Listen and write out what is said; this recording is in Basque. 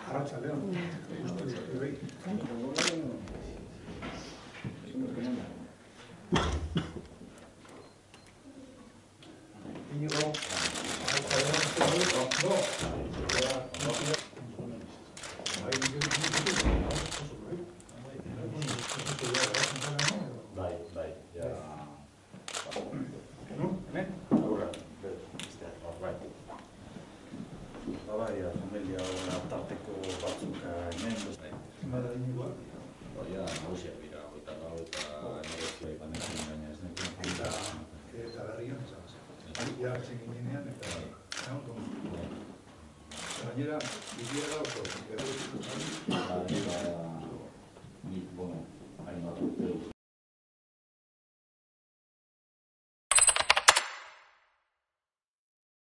Arratsaldeon. Familia tarteko batzuk nagusiak dira, eta negozioa ipanekin gaina ez nekin. Eta berrian, jartzen ginean, eta gainera, biziera oso, Nik, hainbat urte